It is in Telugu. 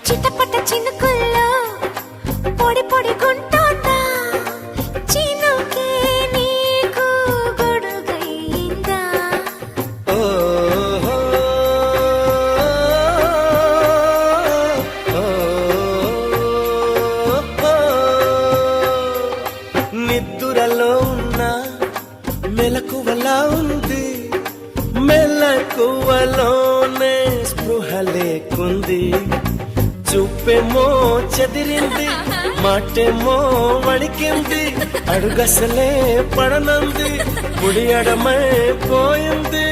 చిటపట చినుకుల్లో పొడి పొడి గుంటోందా చినుకే నీకు గొడుగైందా నిద్దురలో ఉన్న మెలకువలా ఉంది మెలకువలోనే స్పృహ లేకుంది చూపేమో చెదిరింది మాటేమో వణికింది అడుగసలే పడనంది ముడి అడమై పోయింది